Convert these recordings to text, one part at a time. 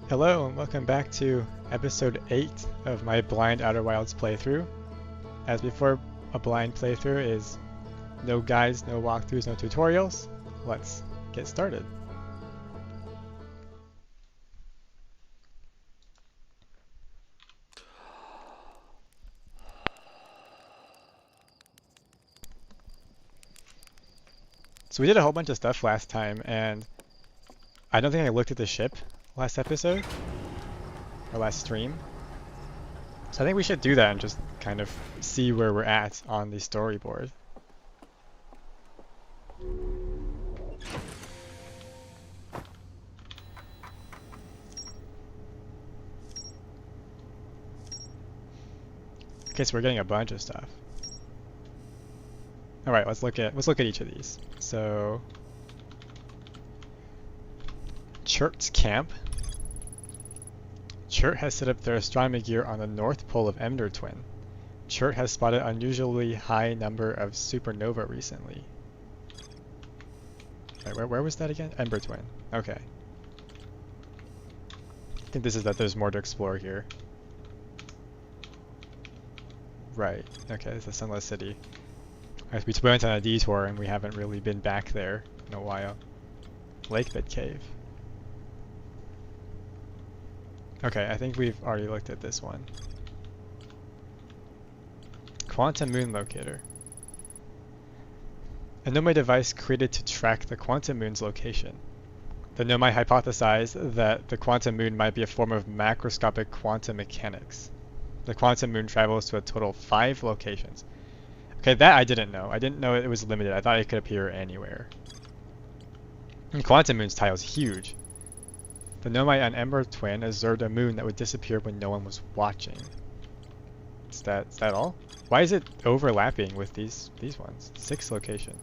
Hello and welcome back to episode 8 of my Blind Outer Wilds playthrough. As before, a blind playthrough is no guides, no walkthroughs, no tutorials. Let's get started. So we did a whole bunch of stuff last time, and I don't think I looked at the ship last episode, or last stream. So I think we should do that and just kind of see where we're at on the storyboard. Okay, so we're getting a bunch of stuff. All right, let's look at each of these. So, Chert's camp. Chert has set up their astronomy gear on the north pole of Emder Twin. Chert has spotted unusually high number of supernova recently. Right, where was that again? Ember Twin. Okay. I think this is that there's more to explore here. Right. Okay, this is Sunless City. We went on a detour and we haven't really been back there in a while. Lakebed Cave. Okay, I think we've already looked at this one. Quantum Moon Locator. A Nomai device created to track the quantum moon's location. The Nomai hypothesized that the quantum moon might be a form of macroscopic quantum mechanics. The quantum moon travels to a total of 5 locations. Okay, that I didn't know. I didn't know it was limited. I thought it could appear anywhere. And quantum moon's tile is huge. The Nomai on Ember Twin observed a moon that would disappear when no one was watching. Is that all? Why is it overlapping with these ones? 6 location.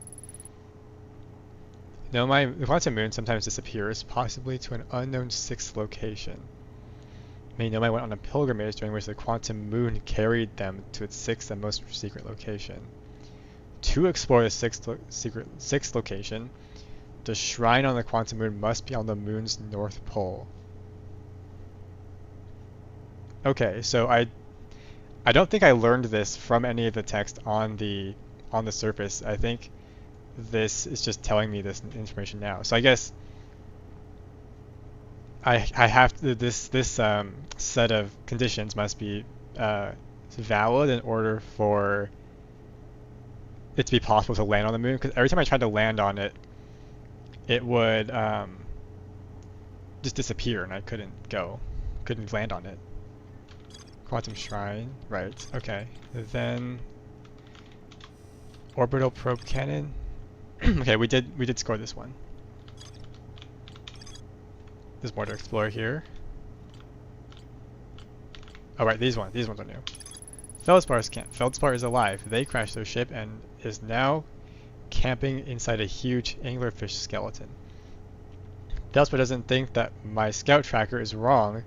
Nomai, the quantum moon sometimes disappears, possibly to an unknown 6th location. Many Nomai went on a pilgrimage during which the quantum moon carried them to its 6th and most secret location. To explore the 6th location, the shrine on the quantum moon must be on the moon's north pole. Okay, so I don't think I learned this from any of the text on the surface. I think this is just telling me this information now. So I guess I have to, this set of conditions must be valid in order for it to be possible to land on the moon. Because every time I tried to land on it, it would just disappear, and I couldn't land on it. Quantum Shrine, right? Okay. Then orbital probe cannon. Okay, we did score this one. There's more to explore here. Oh right, these ones are new. Feldspar's camp. Feldspar is alive. They crashed their ship and is now camping inside a huge anglerfish skeleton. Feldspar doesn't think that my scout tracker is wrong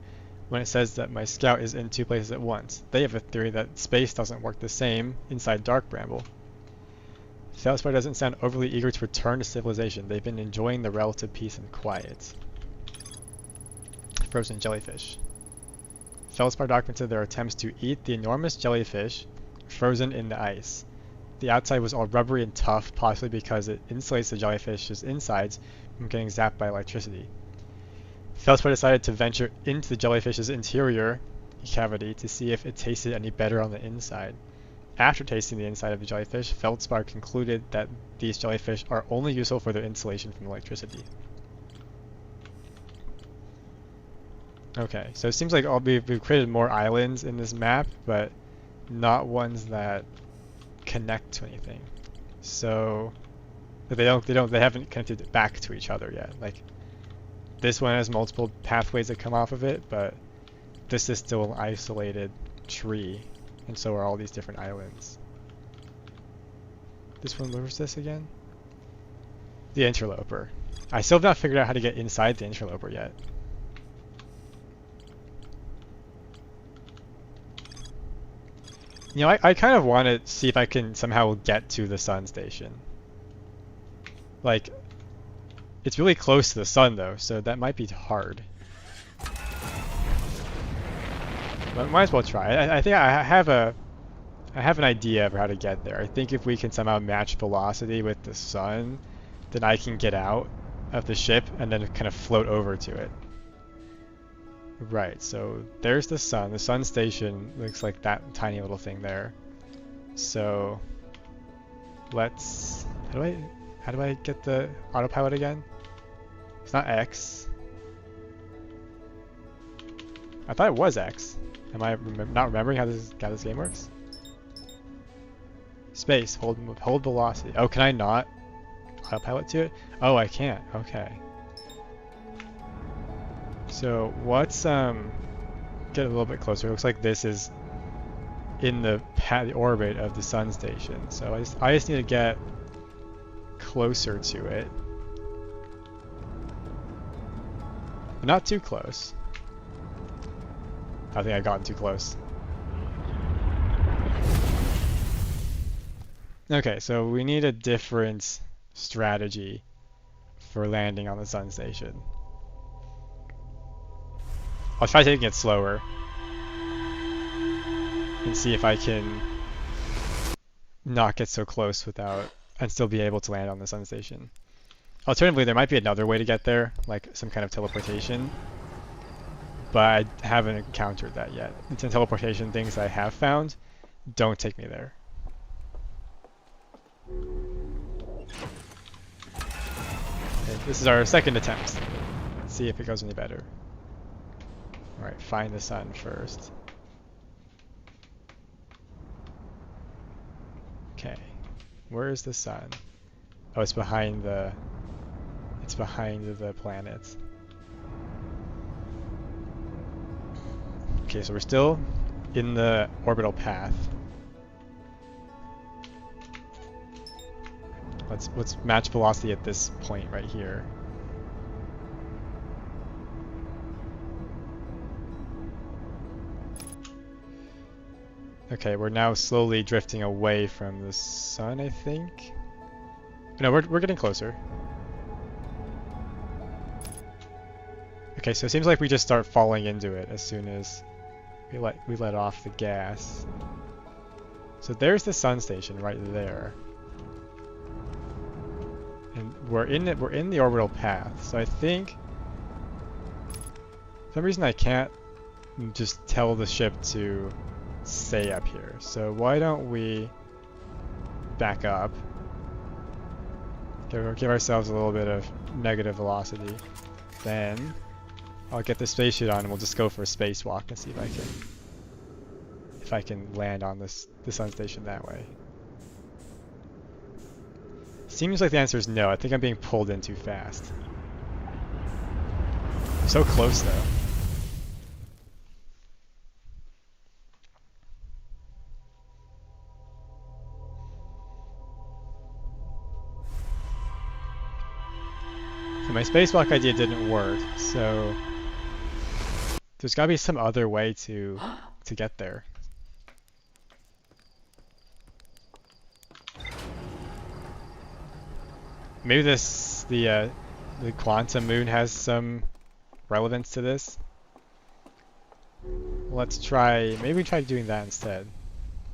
when it says that my scout is in 2 places at once. They have a theory that space doesn't work the same inside Dark Bramble. Feldspar doesn't sound overly eager to return to civilization. They've been enjoying the relative peace and quiet. Frozen jellyfish. Feldspar documented their attempts to eat the enormous jellyfish frozen in the ice. The outside was all rubbery and tough, possibly because it insulates the jellyfish's insides from getting zapped by electricity. Feldspar decided to venture into the jellyfish's interior cavity to see if it tasted any better on the inside. After tasting the inside of the jellyfish, Feldspar concluded that these jellyfish are only useful for their insulation from electricity. Okay, so it seems like we've created more islands in this map, but not ones that connect to anything. So they haven't connected back to each other yet. Like this one has multiple pathways that come off of it, but this is still an isolated tree, and so are all these different islands. This one, where was this again? The interloper. I still have not figured out how to get inside the interloper yet. You know, I kind of want to see if I can somehow get to the sun station. Like, it's really close to the sun though, so that might be hard. But might as well try. I think I have an idea of how to get there. I think if we can somehow match velocity with the sun, then I can get out of the ship and then kind of float over to it. Right, so there's the sun. The sun station looks like that tiny little thing there. So let's, how do I get the autopilot again? It's not X. I thought it was X. Am I not remembering how this game works? Space, hold velocity. Oh, can I not autopilot to it? Oh, I can't. Okay. So what's get a little bit closer. It looks like this is in the orbit of the sun station. So I just need to get closer to it. But not too close. I think I've gotten too close. Okay, so we need a different strategy for landing on the sun station. I'll try taking it slower and see if I can not get so close without and still be able to land on the sun station. Alternatively, there might be another way to get there, like some kind of teleportation, but I haven't encountered that yet. The teleportation things I have found don't take me there. Okay, this is our second attempt. Let's see if it goes any better. Alright, find the sun first. Okay, where is the sun? Oh, it's behind the planet. Okay, so we're still in the orbital path. Let's match velocity at this point right here. Okay, we're now slowly drifting away from the sun, I think. No, we're getting closer. Okay, so it seems like we just start falling into it as soon as we let off the gas. So there's the sun station right there. And we're in the orbital path. So I think for some reason I can't just tell the ship to stay up here. So why don't we back up? Give ourselves a little bit of negative velocity. Then I'll get the spacesuit on and we'll just go for a spacewalk and see if I can land on the sun station that way. Seems like the answer is no. I think I'm being pulled in too fast. So close though. So my spacewalk idea didn't work, so there's gotta be some other way to get there. Maybe the quantum moon has some relevance to this. Let's try. Maybe try doing that instead.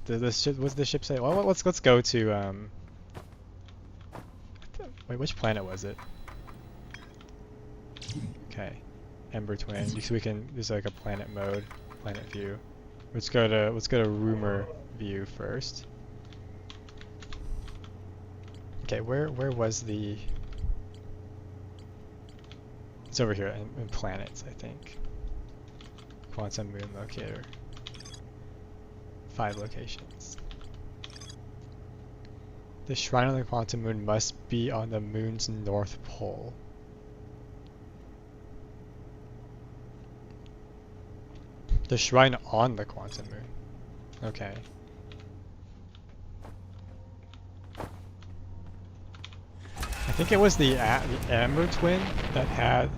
What's the ship say? Well, let's go to wait, which planet was it? Okay, Ember Twin. So we can. There's like a planet mode, planet view. Let's go to rumor view first. Okay, where was the... It's over here in planets, I think. Quantum moon locator. 5 locations. The shrine on the quantum moon must be on the moon's north pole. The shrine on the quantum moon. Okay. I think it was the Ember Twin that had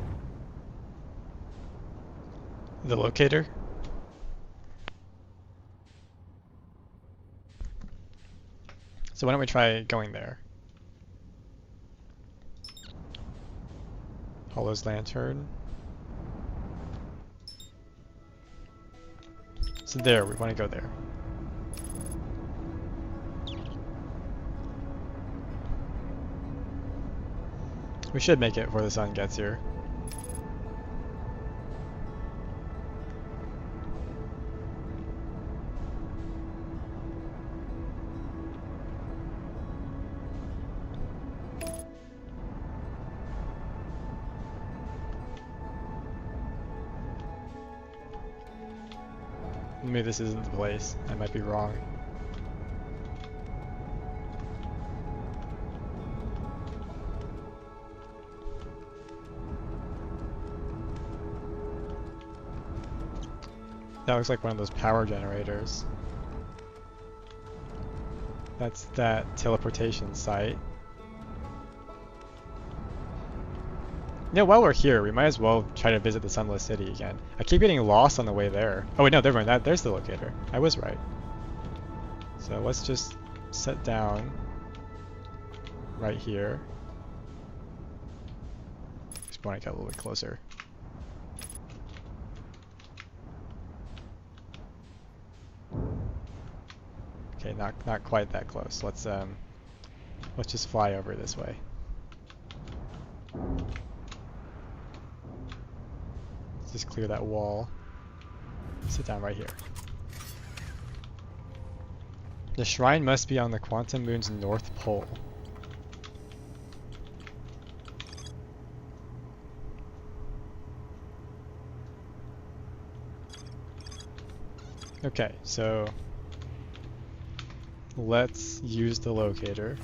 the locator. So why don't we try going there? Hollow's Lantern. So there, we want to go there. We should make it before the sun gets here. Maybe this isn't the place. I might be wrong. That looks like one of those power generators. That's that teleportation site. Yeah, while we're here, we might as well try to visit the Sunless City again. I keep getting lost on the way there. Oh wait, no, never mind. There's the locator. I was right. So let's just set down right here. Just want to get a little bit closer. Okay, not quite that close. Let's just fly over this way. Just clear that wall. Sit down right here. The shrine must be on the Quantum Moon's north pole. Okay, so let's use the locator.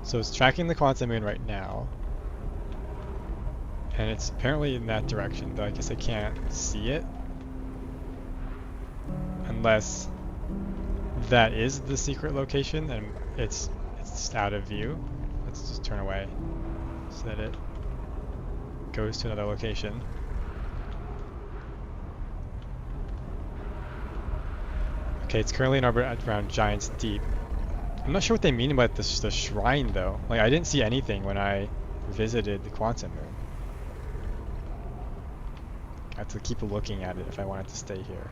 So it's tracking the Quantum Moon right now. And it's apparently in that direction, though I guess I can't see it. Unless that is the secret location and it's out of view. Let's just turn away so that it goes to another location. Okay, it's currently in orbit around Giant's Deep. I'm not sure what they mean about this, the shrine though. Like, I didn't see anything when I visited the Quantum Moon. I have to keep looking at it if I wanted to stay here.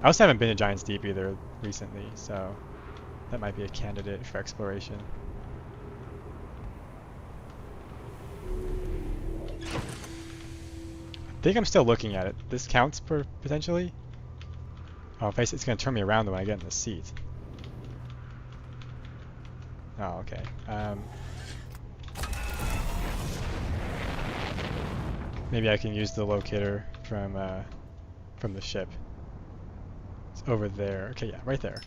I also haven't been to Giant's Deep either recently, so that might be a candidate for exploration. I think I'm still looking at it. This counts for potentially? Oh, if it's going to turn me around when I get in the seat. Oh, okay. Maybe I can use the locator from the ship. It's over there. Okay, yeah, right there.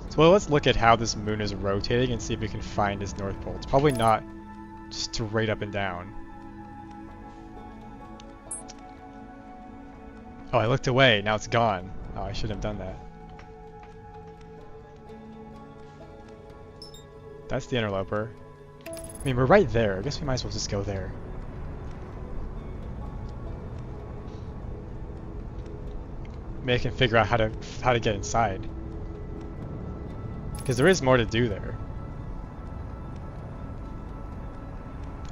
So, well, let's look at how this moon is rotating and see if we can find its north pole. It's probably not straight up and down. Oh, I looked away. Now it's gone. Oh, I shouldn't have done that. That's the interloper. I mean, we're right there. I guess we might as well just go there. Maybe I can figure out how to get inside. Because there is more to do there.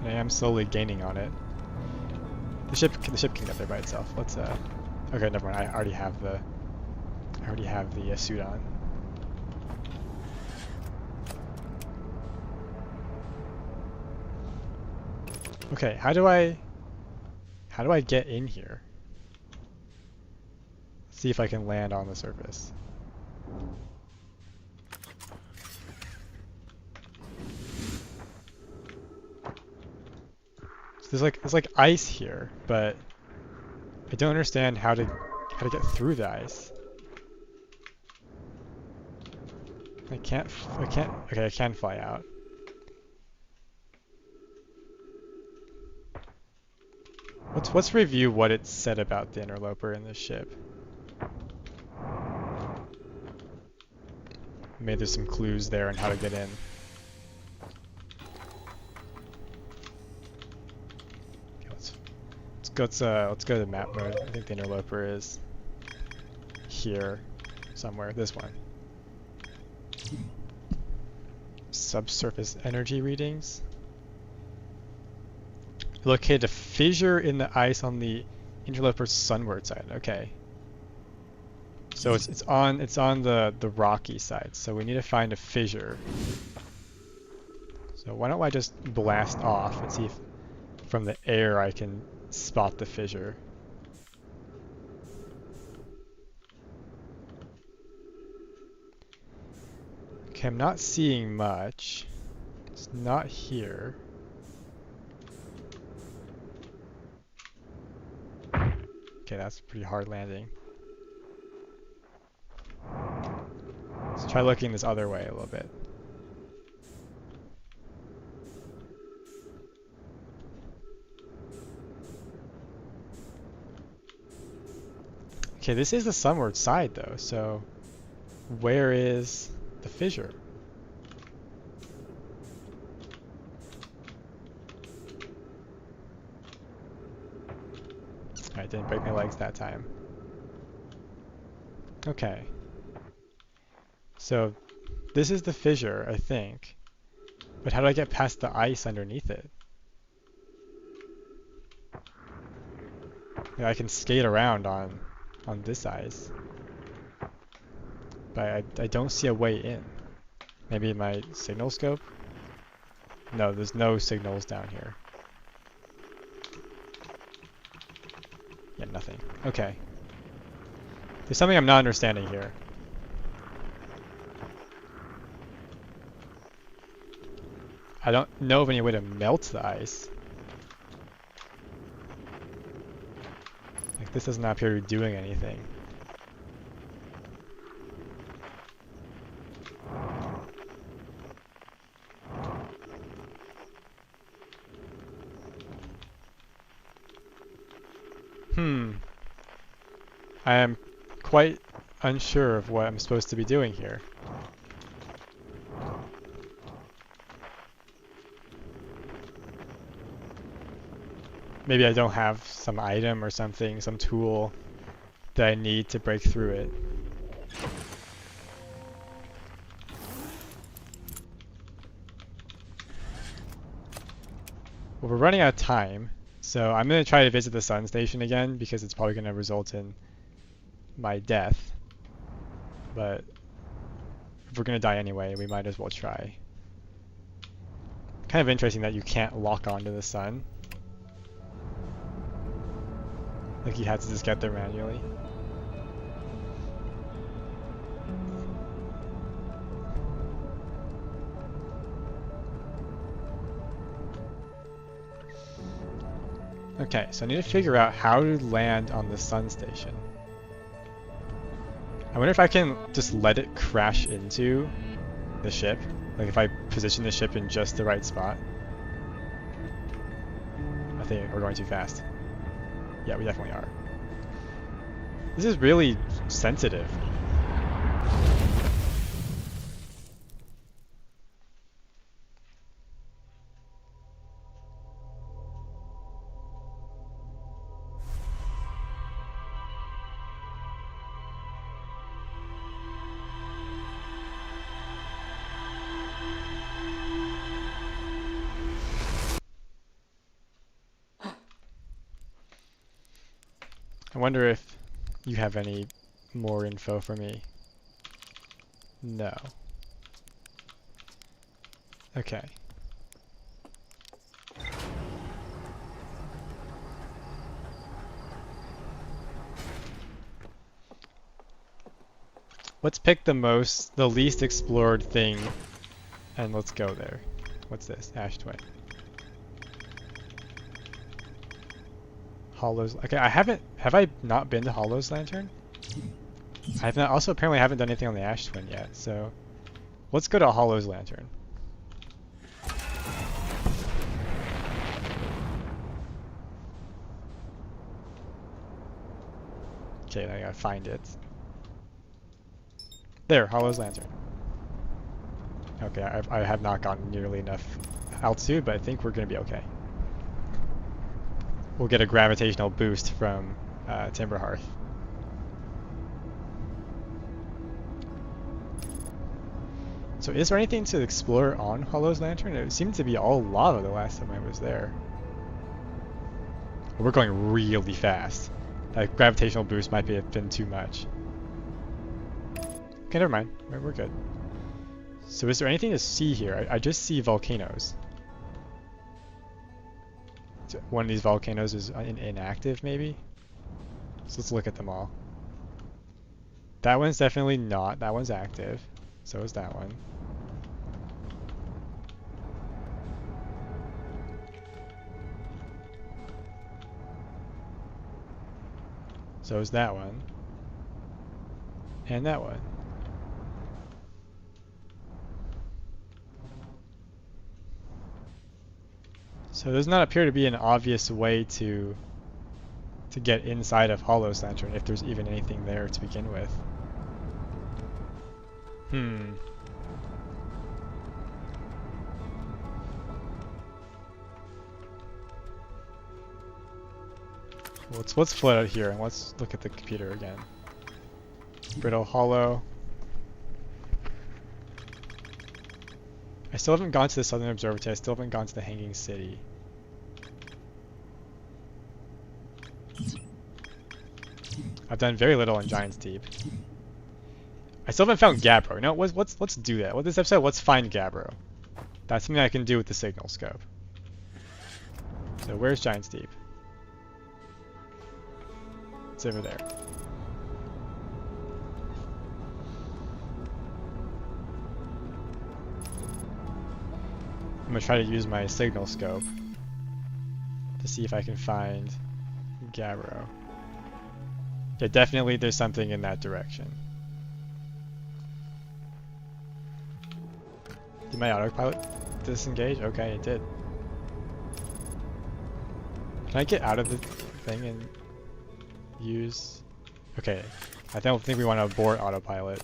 And I am slowly gaining on it. The ship can get there by itself. Let's okay, never mind. I already have the suit on. Okay, how do I get in here? See if I can land on the surface. So there's like ice here, but I don't understand how to get through the ice. I can't, okay, I can fly out. Let's review what it said about the interloper in this ship. Maybe there's some clues there on how to get in. let's go to map mode. I think the interloper is here somewhere. This one. Subsurface energy readings. Located a fissure in the ice on the interloper's sunward side. Okay. So it's on the rocky side. So we need to find a fissure. So why don't I just blast off and see if from the air I can spot the fissure. Okay, I'm not seeing much. It's not here. Okay, that's a pretty hard landing. Let's try looking this other way a little bit. Okay, this is the sunward side though, so where is the fissure? I didn't break my legs that time. Okay. So this is the fissure, I think. But how do I get past the ice underneath it? Yeah, I can skate around on this ice. But I don't see a way in. Maybe my signal scope? No, there's no signals down here. Yeah, nothing. Okay. There's something I'm not understanding here. I don't know of any way to melt the ice. Like, this does not appear to be doing anything. I am quite unsure of what I'm supposed to be doing here. Maybe I don't have some item or something, some tool that I need to break through it. Well, we're running out of time, so I'm going to try to visit the sun station again because it's probably going to result in my death. But if we're going to die anyway, we might as well try. Kind of interesting that you can't lock onto the sun. Like you had to just get there manually. Okay, so I need to figure out how to land on the sun station. I wonder if I can just let it crash into the ship. Like if I position the ship in just the right spot. I think we're going too fast. Yeah, we definitely are. This is really sensitive. I wonder if you have any more info for me. No. Okay. Let's pick the least explored thing, and let's go there. What's this? Ash Twin. Hollow's. Okay, have I not been to Hollow's Lantern? I have not. Also, apparently, I haven't done anything on the Ash Twin yet. So, let's go to Hollow's Lantern. Okay, I gotta find it. There, Hollow's Lantern. Okay, I have not gotten nearly enough altitude, but I think we're gonna be okay. we'll get a gravitational boost from Timberhearth. So is there anything to explore on Hollow's Lantern? It seemed to be all lava the last time I was there. We're going really fast. That gravitational boost might have been too much. Okay, never mind. We're good. So is there anything to see here? I just see volcanoes. So one of these volcanoes is inactive, maybe? So let's look at them all. That one's definitely not. That one's active. So is that one. So is that one. And that one. So there does not appear to be an obvious way to get inside of Hollow's Lantern, if there's even anything there to begin with. Well, let's float out here and let's look at the computer again. Brittle Hollow. I still haven't gone to the Southern Observatory. I still haven't gone to the Hanging City. I've done very little on Giant's Deep. I still haven't found Gabbro. No, let's do that. With this episode, let's find Gabbro. That's something I can do with the signal scope. So where's Giant's Deep? It's over there. I'm gonna try to use my signal scope to see if I can find Gabbro. Yeah, definitely there's something in that direction. Did my autopilot disengage? Okay, it did. Can I get out of the thing and use... Okay, I don't think we want to abort autopilot.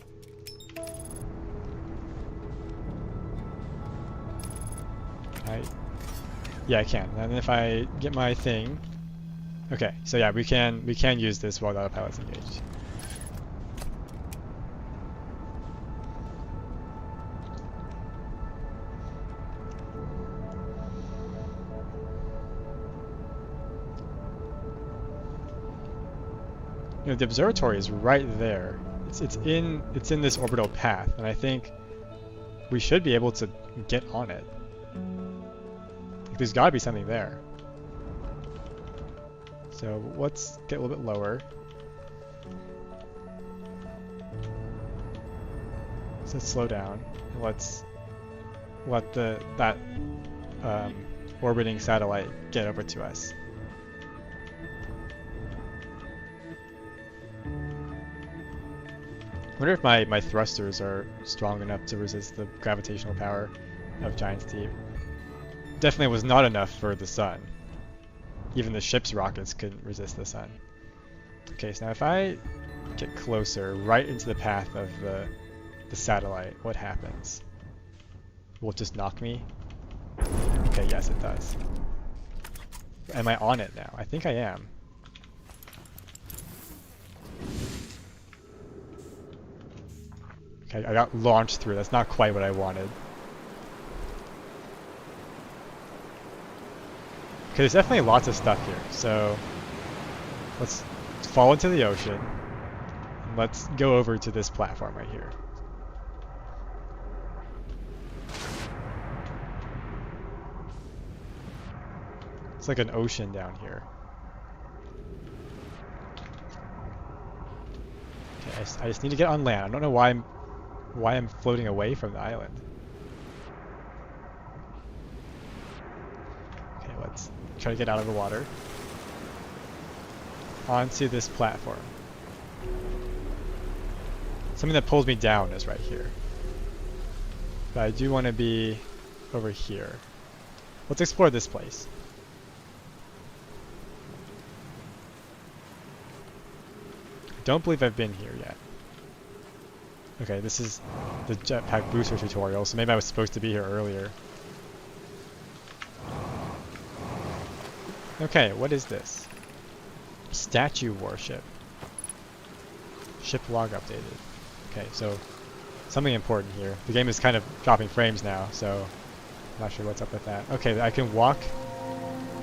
Yeah, I can. And if I get my thing... Okay, so yeah, we can use this while the autopilot's engaged. You know, the observatory is right there. It's in this orbital path, and I think we should be able to get on it. Like, there's got to be something there. So let's get a little bit lower. So let's slow down. And let's let that orbiting satellite get over to us. I wonder if my thrusters are strong enough to resist the gravitational power of Giant's Deep. Definitely was not enough for the sun. Even the ship's rockets couldn't resist the sun. Okay, so now if I get closer, right into the path of the satellite, what happens? Will it just knock me? Okay, yes it does. Am I on it now? I think I am. Okay, I got launched through. That's not quite what I wanted. Okay, there's definitely lots of stuff here. So let's fall into the ocean. And let's go over to this platform right here. It's like an ocean down here. Okay, I just need to get on land. I don't know why I'm floating away from the island. Okay, let's try to get out of the water. Onto this platform. Something that pulls me down is right here. But I do want to be over here. Let's explore this place. I don't believe I've been here yet. Okay, this is the jetpack booster tutorial, so maybe I was supposed to be here earlier. Okay, what is this? Statue warship. Ship log updated. Okay, so something important here. The game is kind of dropping frames now, so I'm not sure what's up with that. Okay, I can walk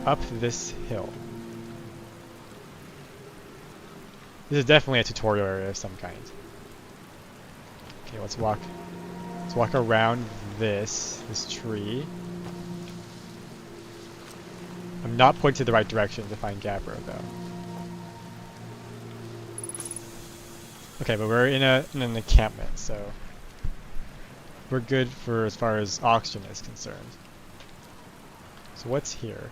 up this hill. This is definitely a tutorial area of some kind. Okay, let's walk around this tree. I'm not pointing the right direction to find Gabbro though. Okay, but we're in an encampment, so we're good for as far as oxygen is concerned. So what's here?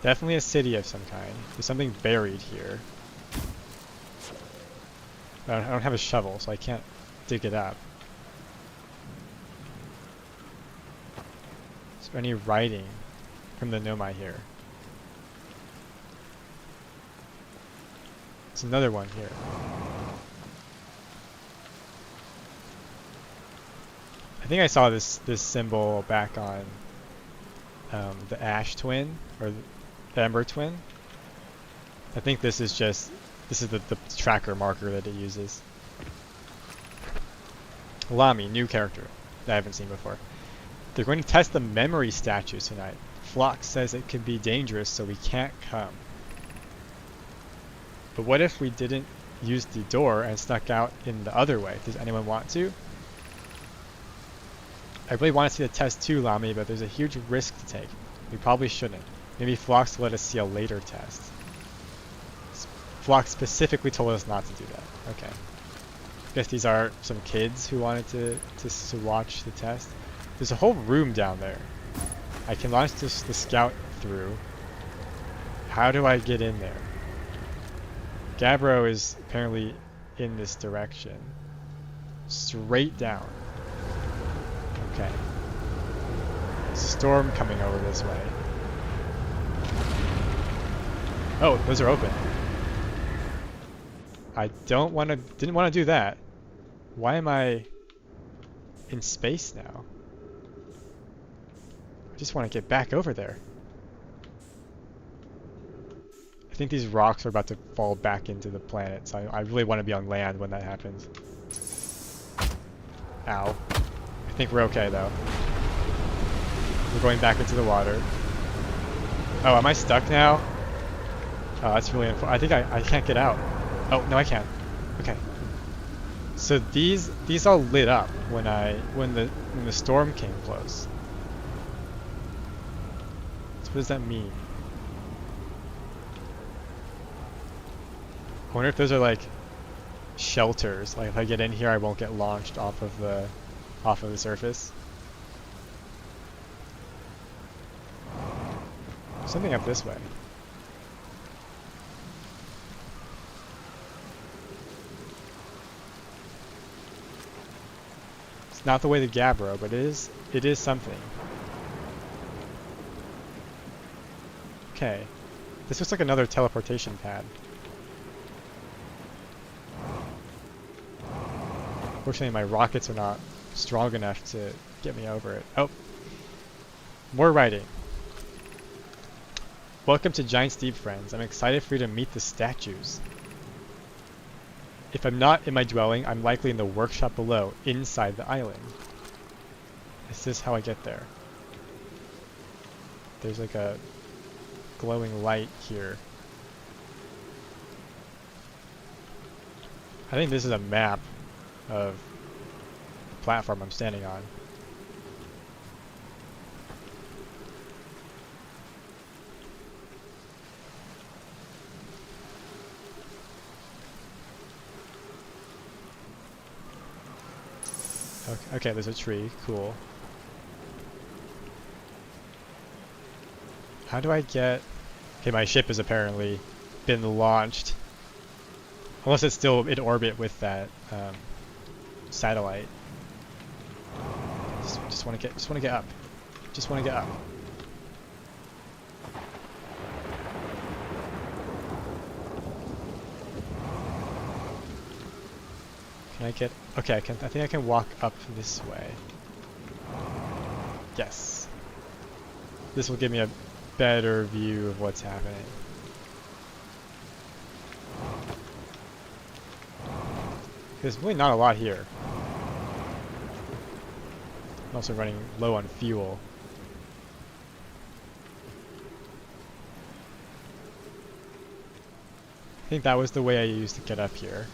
Definitely a city of some kind. There's something buried here. I don't have a shovel, so I can't dig it up. Is there any writing from the Nomai here? There's another one here. I think I saw this symbol back on the Ash Twin, or the Ember Twin. I think this is the tracker marker that it uses. Lamy, new character that I haven't seen before. They're going to test the memory statues tonight. Phlox says it could be dangerous, so we can't come. But what if we didn't use the door and snuck out in the other way? Does anyone want to? I really want to see the test too, Lamy, but there's a huge risk to take. We probably shouldn't. Maybe Phlox will let us see a later test. Phlox specifically told us not to do that. Okay. I guess these are some kids who wanted to watch the test. There's a whole room down there. I can launch the scout through. How do I get in there? Gabbro is apparently in this direction. Straight down. Okay. Storm coming over this way. Oh, those are open. I didn't want to do that. Why am I in space now? I just want to get back over there. I think these rocks are about to fall back into the planet, so I really want to be on land when that happens. Ow. I think we're okay though. We're going back into the water. Oh, am I stuck now? Oh, that's really unfortunate. I think I can't get out. Oh, no I can. Okay. So these all lit up when the storm came close. So what does that mean? I wonder if those are like shelters. Like if I get in here I won't get launched off of the surface. Something up this way. It's not the way to Gabbro, but it is something. Okay. This looks like another teleportation pad. Fortunately my rockets are not strong enough to get me over it. Oh. More writing. Welcome to Giant Steve, friends. I'm excited for you to meet the statues. If I'm not in my dwelling, I'm likely in the workshop below, inside the island. Is this how I get there? There's like a glowing light here. I think this is a map of the platform I'm standing on. Okay, there's a tree. Cool. How do I get... Okay, my ship has apparently been launched. Unless it's still in orbit with that satellite. Just want to get up. Just want to get up. Can I get... Okay, I think I can walk up this way. Yes. This will give me a better view of what's happening. There's really not a lot here. I'm also running low on fuel. I think that was the way I used to get up here.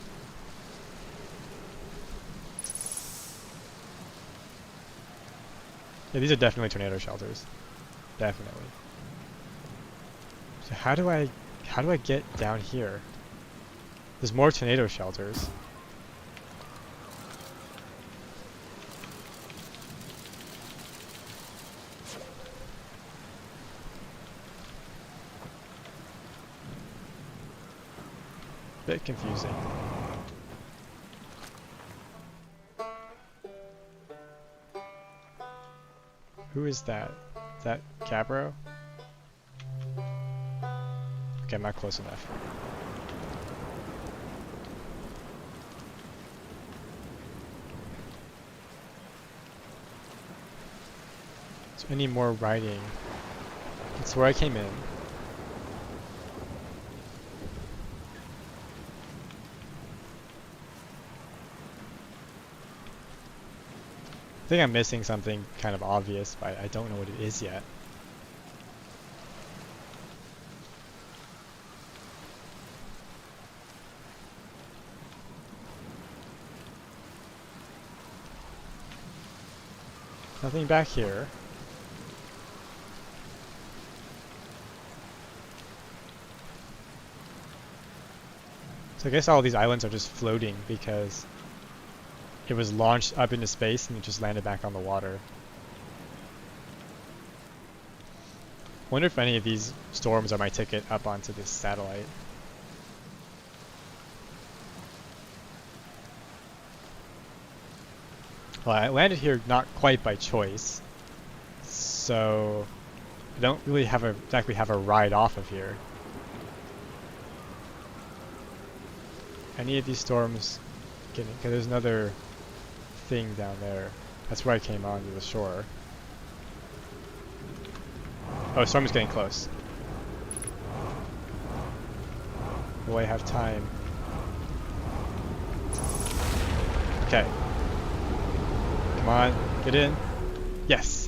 Yeah, these are definitely tornado shelters. Definitely. So how do I get down here? There's more tornado shelters. Bit confusing. Who is that? Is that Gabbro? Okay, I'm not close enough. So any more riding? That's where I came in. I think I'm missing something kind of obvious, but I don't know what it is yet. Nothing back here. So I guess all these islands are just floating because it was launched up into space and it just landed back on the water. Wonder if any of these storms are my ticket up onto this satellite. Well, I landed here not quite by choice, so I don't really exactly have a ride off of here. Any of these storms getting, because there's another thing down there. That's where I came onto the shore. Oh, storm is getting close. Will I have time? Okay. Come on, get in. Yes.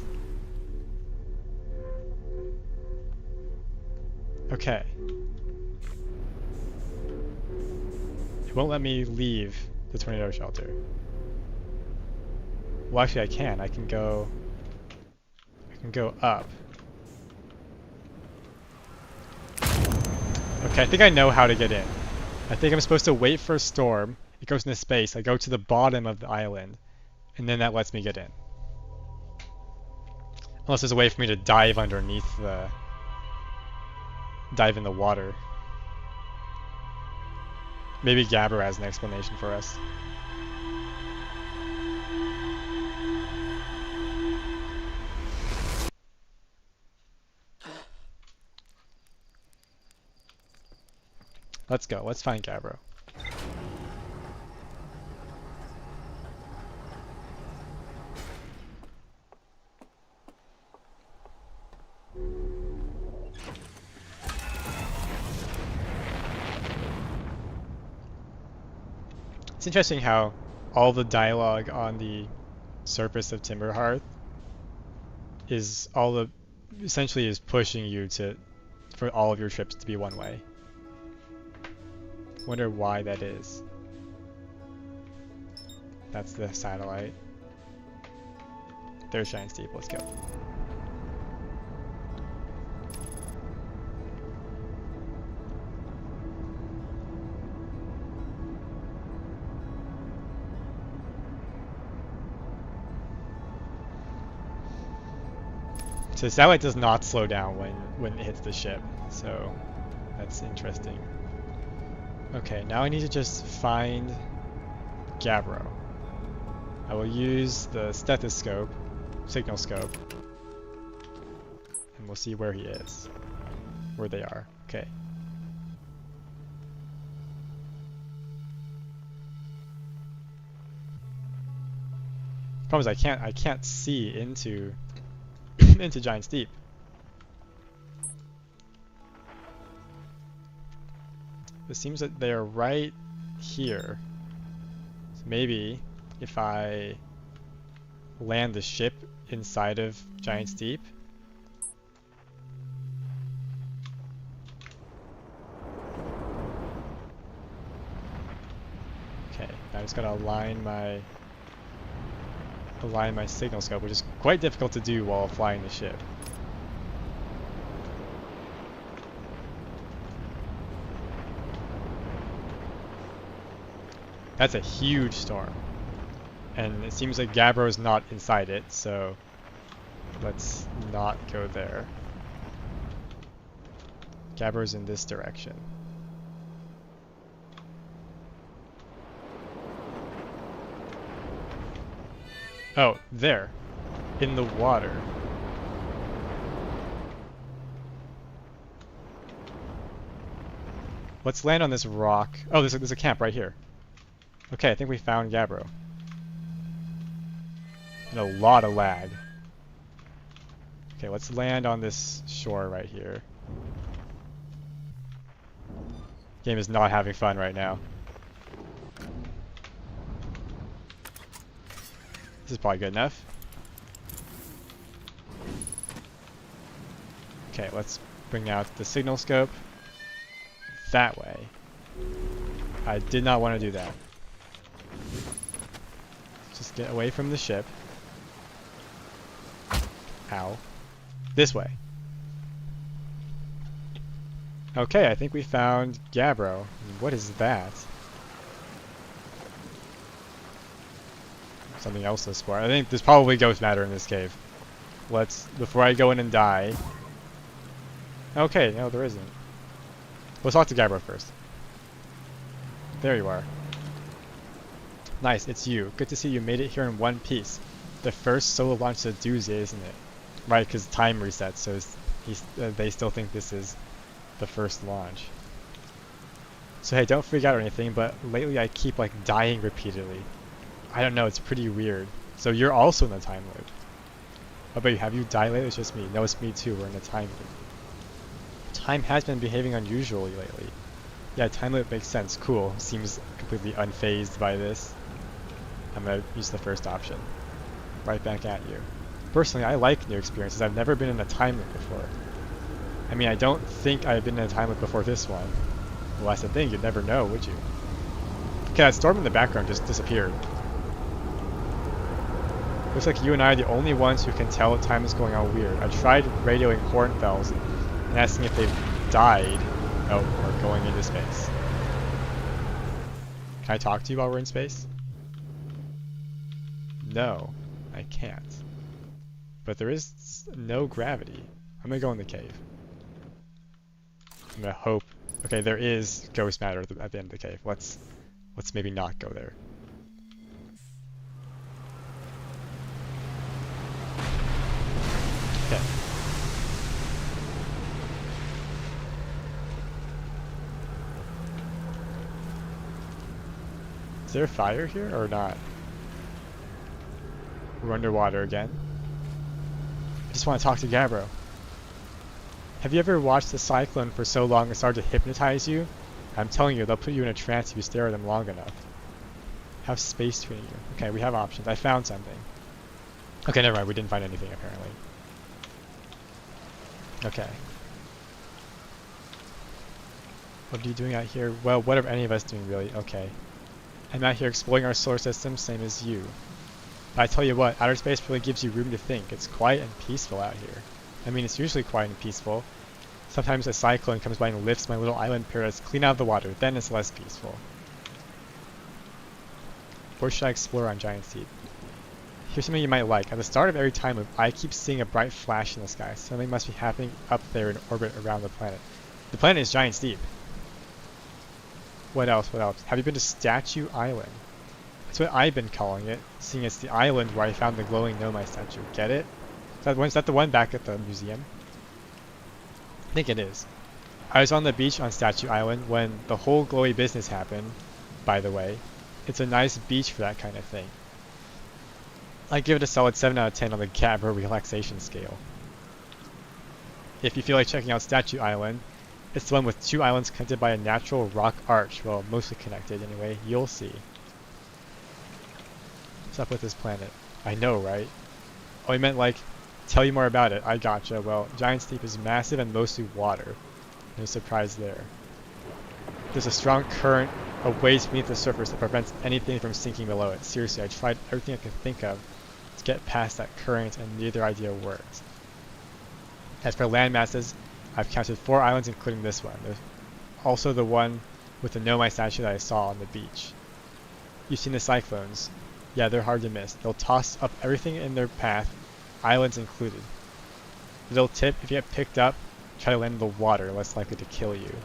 Okay. It won't let me leave the tornado shelter. Well, actually I can. I can go up. Okay, I think I know how to get in. I think I'm supposed to wait for a storm. It goes into space. I go to the bottom of the island, and then that lets me get in. Unless there's a way for me to dive underneath dive in the water. Maybe Gabbro has an explanation for us. Let's go. Let's find Gabbro. It's interesting how all the dialogue on the surface of Timberhearth is essentially is pushing you for all of your trips to be one way. Wonder why that is. That's the satellite. There's Giant Steep. Let's go. So the satellite does not slow down when it hits the ship, so that's interesting. Okay, now I need to just find Gabbro. I will use the stethoscope, signal scope, and we'll see where he is, where they are. Okay. Problem is I can't see into into Giant Steep. It seems that they're right here. So maybe if I land the ship inside of Giant's Deep. Okay, I just gotta align my signal scope, which is quite difficult to do while flying the ship. That's a huge storm. And it seems like Gabbro is not inside it, so let's not go there. Gabbro's in this direction. Oh, there. In the water. Let's land on this rock. Oh, there's a camp right here. Okay, I think we found Gabbro. And a lot of lag. Okay, let's land on this shore right here. Game is not having fun right now. This is probably good enough. Okay, let's bring out the signal scope. That way. I did not want to do that. Just get away from the ship. Ow. This way. Okay, I think we found Gabbro. What is that? Something else to explore. I think there's probably ghost matter in this cave. Before I go in and die. Okay, no, there isn't. Let's talk to Gabbro first. There you are. Nice, it's you. Good to see you made it here in one piece. The first solo launch is a doozy, isn't it? Right, because time resets, so they still think this is the first launch. So hey, don't freak out or anything, but lately I keep like dying repeatedly. I don't know, it's pretty weird. So you're also in a time loop. Oh, but have you died lately? It's just me. No, it's me too. We're in a time loop. Time has been behaving unusually lately. Yeah, time loop makes sense. Cool. Seems completely unfazed by this. I'm gonna use the first option. Right back at you. Personally, I like new experiences. I've never been in a time loop before. I mean, I don't think I've been in a time loop before this one. Well, that's the thing. You'd never know, would you? Okay, that storm in the background just disappeared. Looks like you and I are the only ones who can tell time is going on weird. I tried radioing Hornfells and asking if they've died. Oh, or going into space. Can I talk to you while we're in space? No, I can't. But there is no gravity. I'm gonna go in the cave. I'm gonna hope. Okay, there is ghost matter at the end of the cave. Let's maybe not go there. Okay. Is there a fire here or not? We're underwater again. I just want to talk to Gabbro. Have you ever watched the cyclone for so long it started to hypnotize you? I'm telling you, they'll put you in a trance if you stare at them long enough. Have space between you. Okay, we have options. I found something. Okay, never mind. We didn't find anything, apparently. Okay. What are you doing out here? Well, what are any of us doing, really? Okay. I'm out here exploring our solar system, same as you. But I tell you what, outer space really gives you room to think. It's quiet and peaceful out here. I mean, it's usually quiet and peaceful. Sometimes a cyclone comes by and lifts my little island paradise clean out of the water. Then it's less peaceful. Where should I explore on Giant's Deep? Here's something you might like. At the start of every time loop, I keep seeing a bright flash in the sky. Something must be happening up there in orbit around the planet. The planet is Giant's Deep. What else? What else? Have you been to Statue Island? That's what I've been calling it, seeing it's the island where I found the glowing Nomai statue. Get it? Is that the one back at the museum? I think it is. I was on the beach on Statue Island when the whole glowy business happened, by the way. It's a nice beach for that kind of thing. I give it a solid 7 out of 10 on the Gabbro relaxation scale. If you feel like checking out Statue Island, It's the one with 2 islands connected by a natural rock arch. Well, mostly connected anyway. You'll see. What's up with this planet? I know, right? Oh, he meant like, tell you more about it. I gotcha. Well, Giant's Deep is massive and mostly water. No surprise there. There's a strong current of waves beneath the surface that prevents anything from sinking below it. Seriously, I tried everything I could think of to get past that current and neither idea worked. As for land masses, I've counted 4 islands including this one. There's also the one with the Nomai statue that I saw on the beach. You've seen the cyclones. Yeah, they're hard to miss. They'll toss up everything in their path, islands included. Little tip, if you get picked up, try to land in the water, less likely to kill you.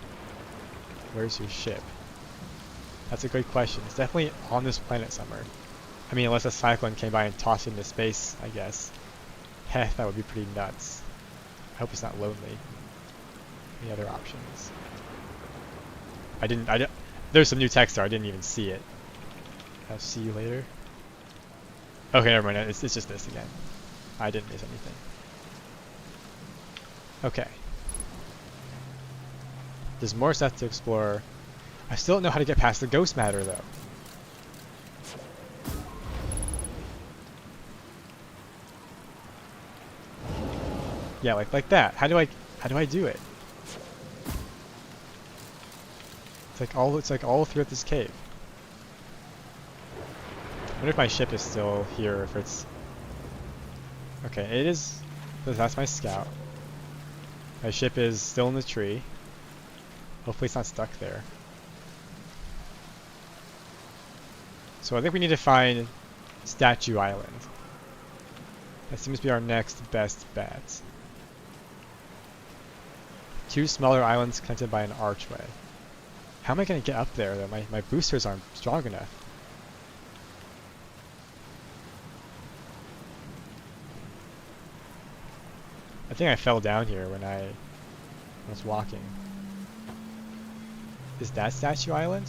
Where's your ship? That's a great question. It's definitely on this planet somewhere. I mean, unless a cyclone came by and tossed it into space, I guess. Heh, that would be pretty nuts. I hope it's not lonely. Any other options? There's some new text there, I didn't even see it. I'll see you later. Okay, never mind, it's just this again. I didn't miss anything. Okay. There's more stuff to explore. I still don't know how to get past the ghost matter though. Yeah, like that. How do I do it? It's like all throughout this cave. I wonder if my ship is still here, or if it's... Okay, it is... That's my scout. My ship is still in the tree. Hopefully it's not stuck there. So I think we need to find Statue Island. That seems to be our next best bet. 2 smaller islands connected by an archway. How am I going to get up there though? My boosters aren't strong enough. I think I fell down here when I was walking. Is that Statue Island?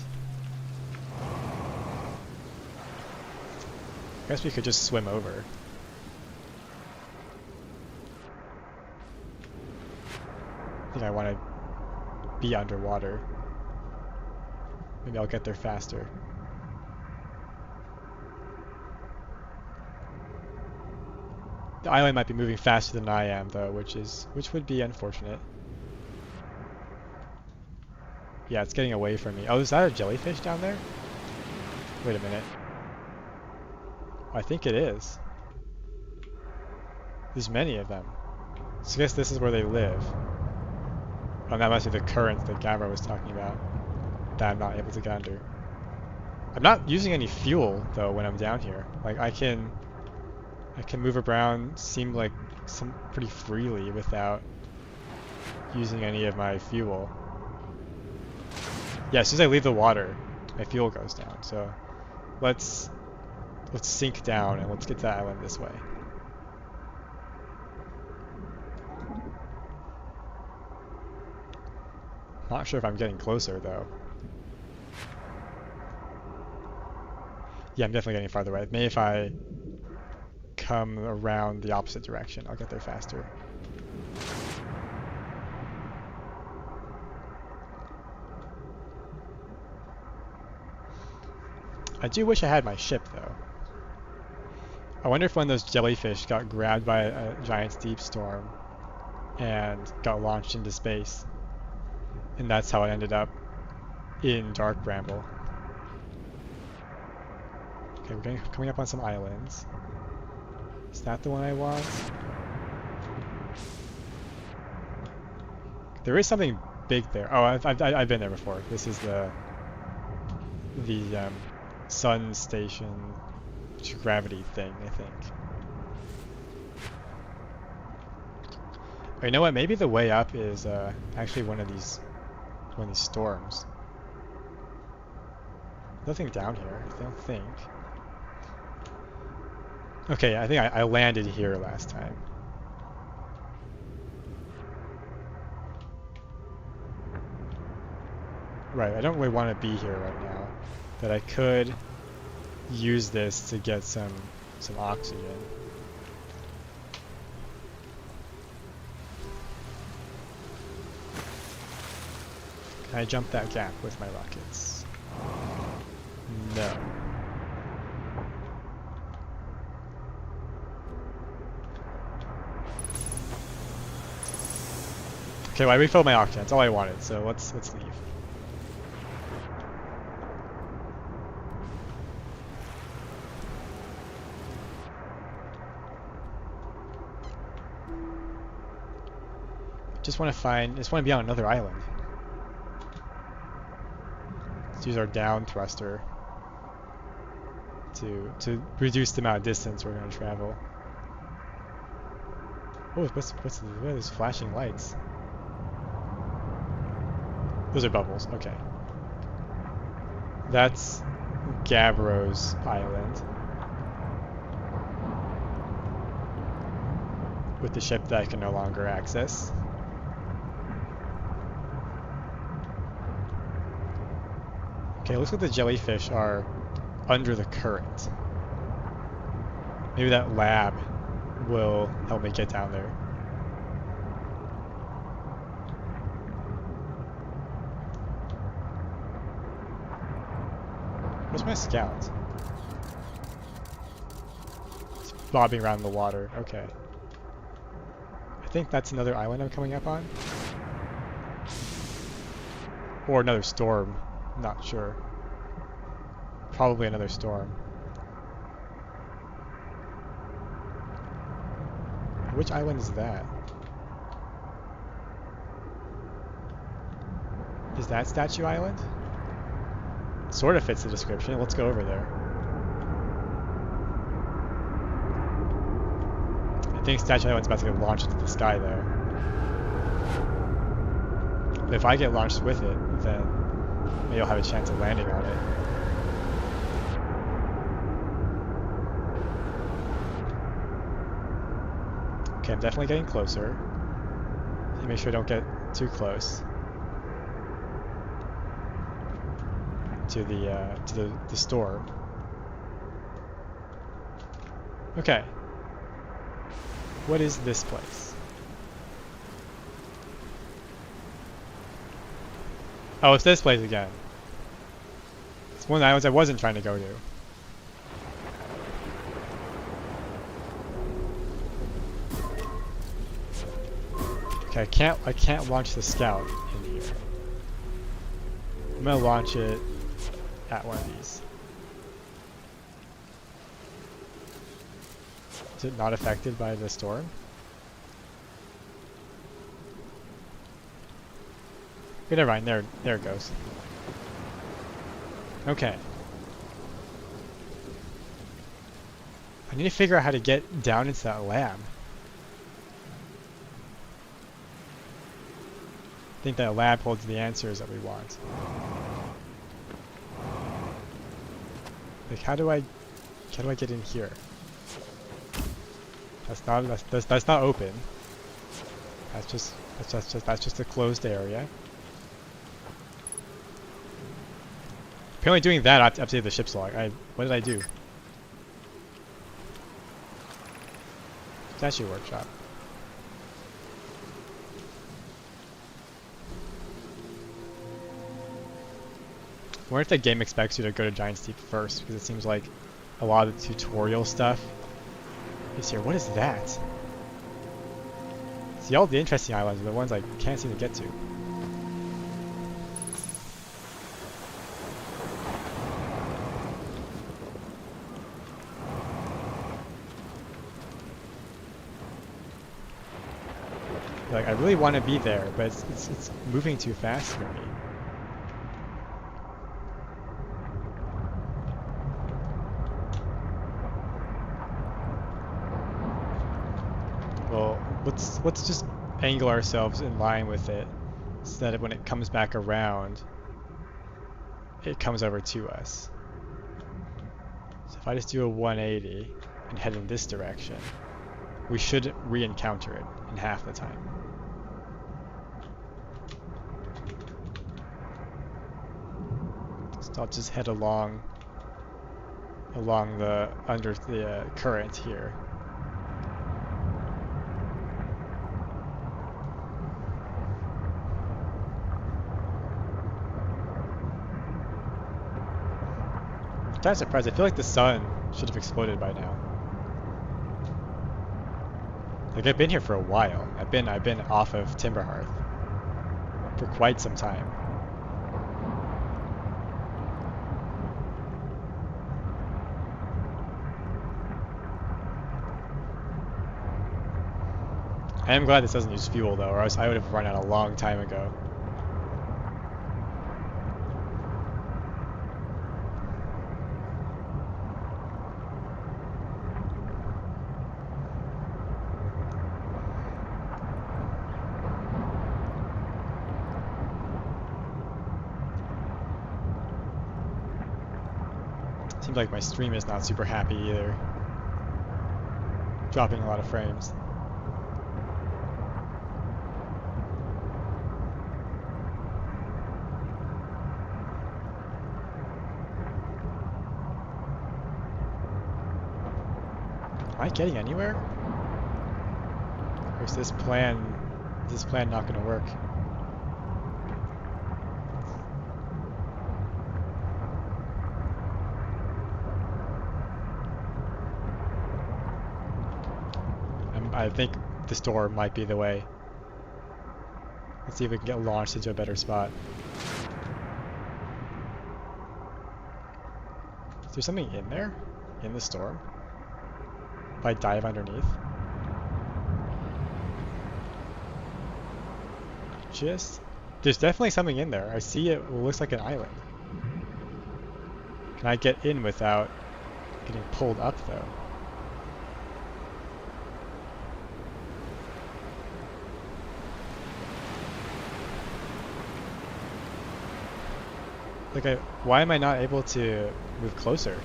I guess we could just swim over. I think I want to be underwater. Maybe I'll get there faster. The island might be moving faster than I am though, which would be unfortunate. Yeah, it's getting away from me. Oh, is that a jellyfish down there? Wait a minute. I think it is. There's many of them. So I guess this is where they live. Oh, that must be the current that Gamera was talking about that I'm not able to get under. I'm not using any fuel though when I'm down here. Like I can move around, seem like pretty freely without using any of my fuel. Yeah, as soon as I leave the water, my fuel goes down. So let's sink down and let's get to the island this way. Not sure if I'm getting closer though. Yeah, I'm definitely getting farther away. Maybe if I come around the opposite direction, I'll get there faster. I do wish I had my ship though. I wonder if one of those jellyfish got grabbed by a giant deep storm and got launched into space. And that's how it ended up in Dark Bramble. Okay, we're coming up on some islands. Is that the one I want? There is something big there. Oh, I've been there before. This is the sun station gravity thing, I think. Oh, you know what? Maybe the way up is actually one of these storms. Nothing down here, I don't think. Okay, I think I landed here last time. Right, I don't really want to be here right now. But I could use this to get some oxygen. Can I jump that gap with my rockets? No. Okay, well, I refilled my oxygen. That's all I wanted. So let's leave. Just want to be on another island. Let's use our down thruster to reduce the amount of distance we're going to travel. Oh, what are those flashing lights? Those are bubbles. Okay. That's Gavro's island. With the ship that I can no longer access. Okay, looks like the jellyfish are under the current. Maybe that lab will help me get down there. Where's my scout? It's bobbing around in the water. Okay. I think that's another island I'm coming up on. Or another storm. Not sure. Probably another storm. Which island is that? Is that Statue Island? Sort of fits the description. Let's go over there. I think Statue Island's about to get launched into the sky there. But if I get launched with it, then maybe I'll have a chance of landing on it. Okay, I'm definitely getting closer. Make sure I don't get too close to the storm. Okay. What is this place? Oh, it's this place again. It's one of the islands I wasn't trying to go to. Okay, I can't launch the scout in here. I'm gonna launch it at one of these. Is it not affected by the storm? Okay, never mind. There it goes. Okay. I need to figure out how to get down into that lab. I think that lab holds the answers that we want. Like, how do I get in here? That's not open. That's just a closed area. Apparently doing that I have to update the ship's log. What did I do? Statue workshop. I wonder if the game expects you to go to Giant's Deep first, because it seems like a lot of the tutorial stuff is here. What is that? See, all the interesting islands are the ones I can't seem to get to. Like, I really want to be there, but it's moving too fast for me. Well, let's just angle ourselves in line with it, so that when it comes back around, it comes over to us. So if I just do a 180 and head in this direction, we should re-encounter it in half the time. So I'll just head along under the current here. kind of surprised. I feel like the sun should have exploded by now. Like I've been here for a while. I've been off of Timberhearth for quite some time. I am glad this doesn't use fuel though, or else I would have run out a long time ago. Seems like my stream is not super happy either. Dropping a lot of frames. Am I getting anywhere? Or is this plan not gonna work? I think this door might be the way. Let's see if we can get launched into a better spot. Is there something in there? In the storm? If I dive underneath? There's definitely something in there. I see it looks like an island. Can I get in without getting pulled up though? Like, why am I not able to move closer?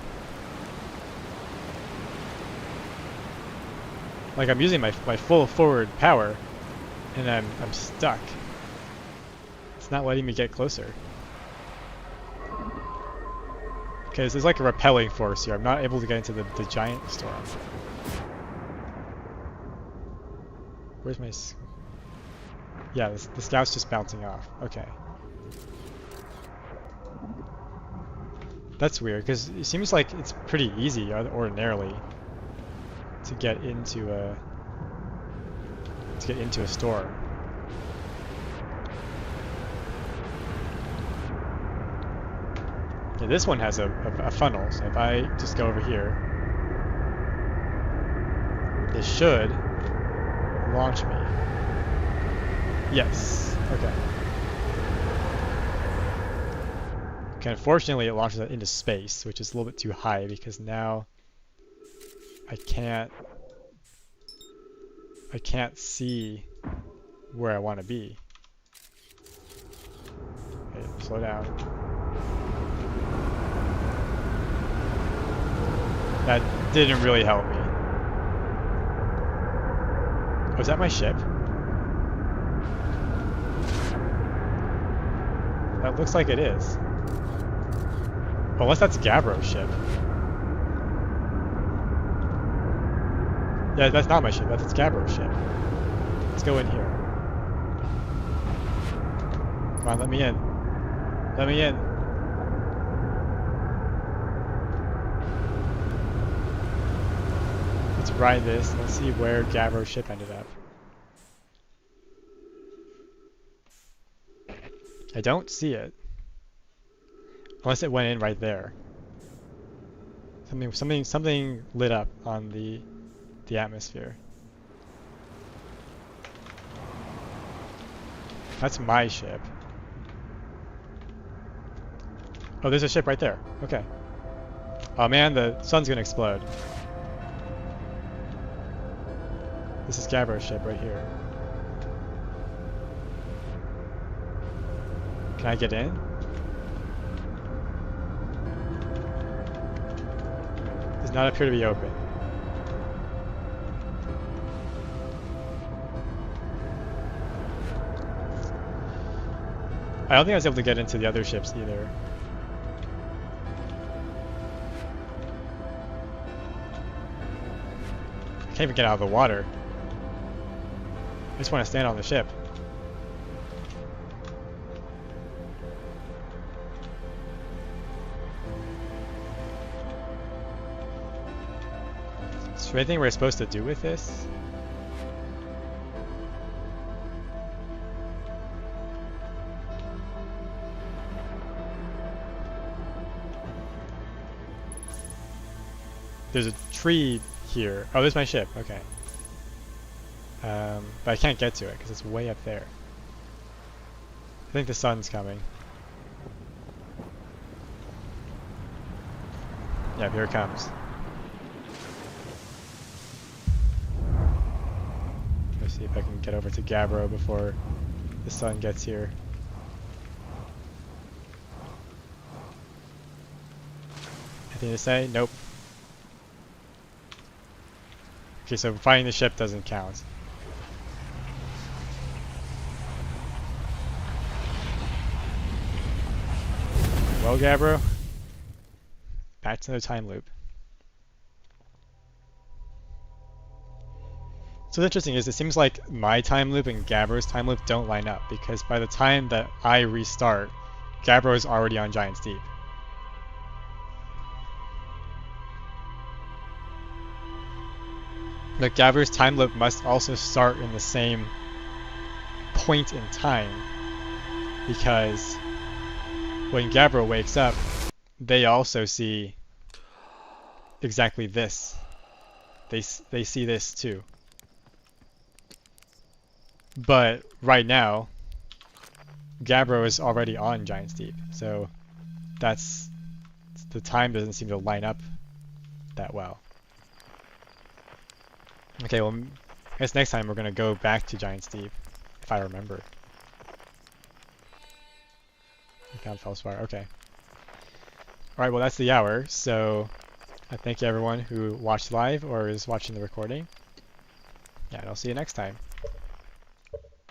Like, I'm using my full forward power, and I'm stuck. It's not letting me get closer. Okay, so there's like a repelling force here. I'm not able to get into the giant storm. Where's my... Yeah, the scout's just bouncing off. Okay. That's weird, because it seems like it's pretty easy ordinarily to get into a storm. Yeah, this one has a funnel, so if I just go over here, this should launch me. Yes. Okay. Okay, unfortunately it launches it into space, which is a little bit too high because now I can't see where I want to be. Okay, slow down. That didn't really help me. Oh, is that my ship? That looks like it is. Unless that's Gabbro's ship. Yeah, that's not my ship. That's Gabbro's ship. Let's go in here. Come on, let me in. Let me in. Let's ride this. Let's see where Gabbro's ship ended up. I don't see it. Unless it went in right there. Something lit up on the atmosphere. That's my ship. Oh, there's a ship right there. Okay. Oh man, the sun's gonna explode. This is Gabbro's ship right here. Can I get in? Does not appear to be open. I don't think I was able to get into the other ships either. I can't even get out of the water. I just want to stand on the ship. Is there anything we're supposed to do with this? There's a tree here. Oh, there's my ship. Okay. But I can't get to it because it's way up there. I think the sun's coming. Yeah, here it comes. Let's see if I can get over to Gabbro before the sun gets here. Anything to say? Nope. Okay, so finding the ship doesn't count. Well, Gabbro, back to the time loop. So what's interesting is it seems like my time loop and Gabbro's time loop don't line up, because by the time that I restart, Gabbro is already on Giant's Deep. But Gabbro's time loop must also start in the same point in time, because when Gabbro wakes up, they also see exactly this. They see this too. But right now, Gabbro is already on Giant's Deep, so that's the time doesn't seem to line up that well. Okay, well, I guess next time we're gonna go back to Giant's Deep, if I remember. I found Felspar. Okay. Alright, well that's the hour, so I thank you everyone who watched live or is watching the recording. Yeah, and I'll see you next time.